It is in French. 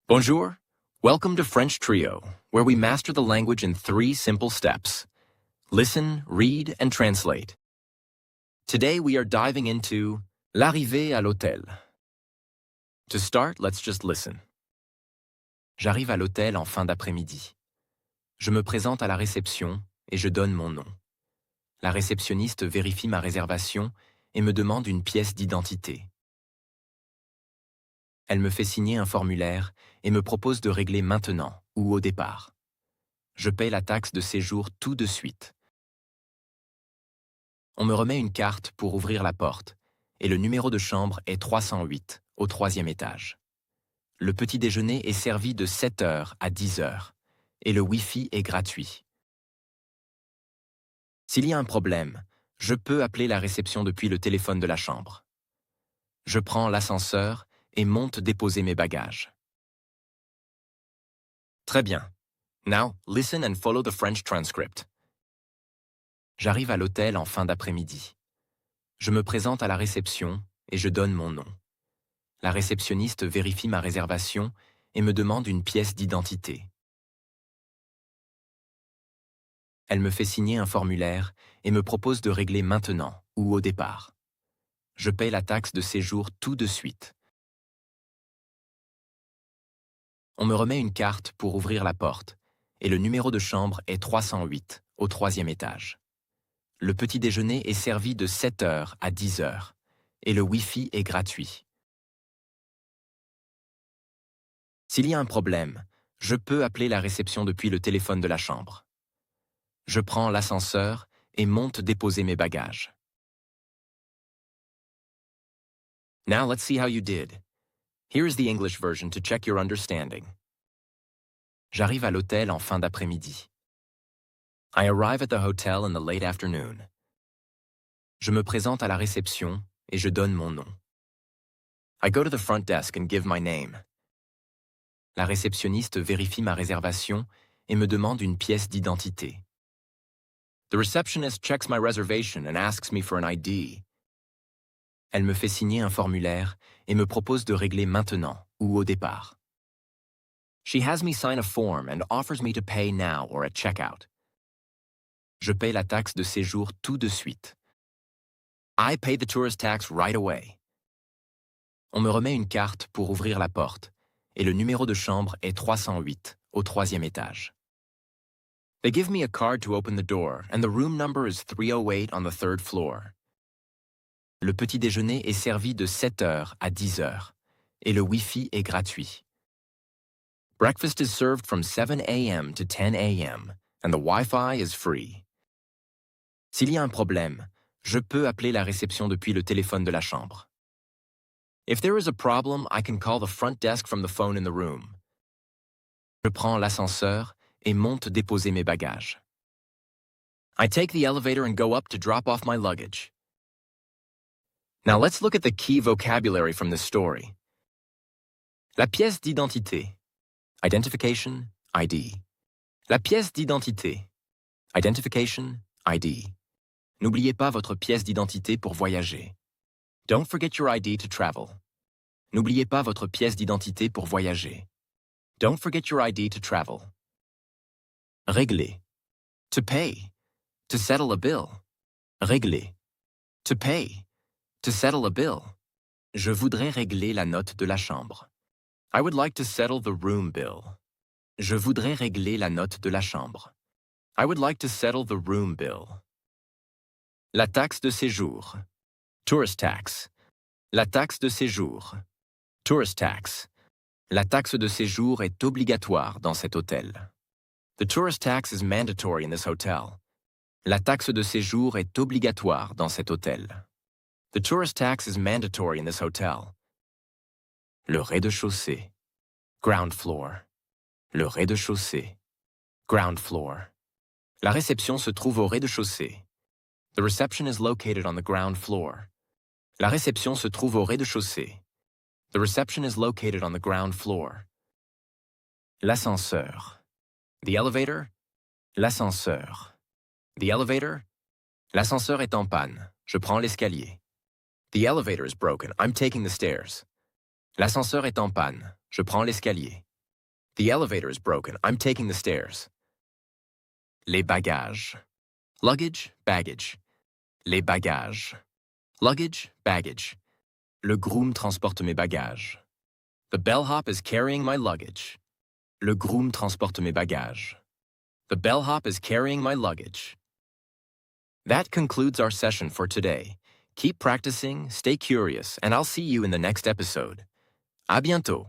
Bonjour. Welcome to French Trio, where we master the language in 3 simple steps. Listen, read, and translate. Today we are diving into l'arrivée à l'hôtel. To start, let's just listen. J'arrive à l'hôtel en fin d'après-midi. Je me présente à la réception et je donne mon nom. La réceptionniste vérifie ma réservation et me demande une pièce d'identité. Elle me fait signer un formulaire et me propose de régler maintenant ou au départ. Je paie la taxe de séjour tout de suite. On me remet une carte pour ouvrir la porte et le numéro de chambre est 308, au 3e étage. Le petit déjeuner est servi de 7 h à 10 h et le Wi-Fi est gratuit. S'il y a un problème, je peux appeler la réception depuis le téléphone de la chambre. Je prends l'ascenseur et monte déposer mes bagages. Très bien. Now, listen and follow the French transcript. J'arrive à l'hôtel en fin d'après-midi. Je me présente à la réception et je donne mon nom. La réceptionniste vérifie ma réservation et me demande une pièce d'identité. Elle me fait signer un formulaire et me propose de régler maintenant ou au départ. Je paie la taxe de séjour tout de suite. On me remet une carte pour ouvrir la porte et le numéro de chambre est 308, au 3e étage. Le petit déjeuner est servi de 7 h à 10 h et le Wi-Fi est gratuit. S'il y a un problème, je peux appeler la réception depuis le téléphone de la chambre. Je prends l'ascenseur et monte déposer mes bagages. Now let's see how you did. Here is the English version to check your understanding. J'arrive à l'hôtel en fin d'après-midi. I arrive at the hotel in the late afternoon. Je me présente à la réception et je donne mon nom. I go to the front desk and give my name. La réceptionniste vérifie ma réservation et me demande une pièce d'identité. The receptionist checks my reservation and asks me for an ID. Elle me fait signer un formulaire et me propose de régler maintenant ou au départ. She has me sign a form and offers me to pay now or at checkout. Je paie la taxe de séjour tout de suite. I pay the tourist tax right away. On me remet une carte pour ouvrir la porte et le numéro de chambre est 308, au 3e étage. They give me a card to open the door and the room number is 308 on the 3rd floor. Le petit déjeuner est servi de 7 h à 10 h et le Wi-Fi est gratuit. Breakfast is served from 7 a.m. to 10 a.m. and the Wi-Fi is free. S'il y a un problème, je peux appeler la réception depuis le téléphone de la chambre. If there is a problem, I can call the front desk from the phone in the room. Je prends l'ascenseur et monte déposer mes bagages. I take the elevator and go up to drop off my luggage. Now let's look at the key vocabulary from this story. La pièce d'identité. Identification, ID. La pièce d'identité. Identification, ID. N'oubliez pas votre pièce d'identité pour voyager. Don't forget your ID to travel. N'oubliez pas votre pièce d'identité pour voyager. Don't forget your ID to travel. Régler. To pay. To settle a bill. Régler. To pay. To settle a bill. Je voudrais régler la note de la chambre. I would like to settle the room bill. Je voudrais régler la note de la chambre. I would like to settle the room bill. La taxe de séjour. Tourist tax. La taxe de séjour. Tourist tax. La taxe de séjour est obligatoire dans cet hôtel. The tourist tax is mandatory in this hotel. La taxe de séjour est obligatoire dans cet hôtel. The tourist tax is mandatory in this hotel. Le rez-de-chaussée. Ground floor. Le rez-de-chaussée. Ground floor. La réception se trouve au rez-de-chaussée. The reception is located on the ground floor. La réception se trouve au rez-de-chaussée. The reception is located on the ground floor. L'ascenseur. The elevator. L'ascenseur. The elevator. L'ascenseur est en panne. Je prends l'escalier. The elevator is broken. I'm taking the stairs. L'ascenseur est en panne. Je prends l'escalier. The elevator is broken. I'm taking the stairs. Les bagages. Luggage, baggage. Les bagages. Luggage, baggage. Le groom transporte mes bagages. The bellhop is carrying my luggage. Le groom transporte mes bagages. The bellhop is carrying my luggage. That concludes our session for today. Keep practicing, stay curious, and I'll see you in the next episode. À bientôt.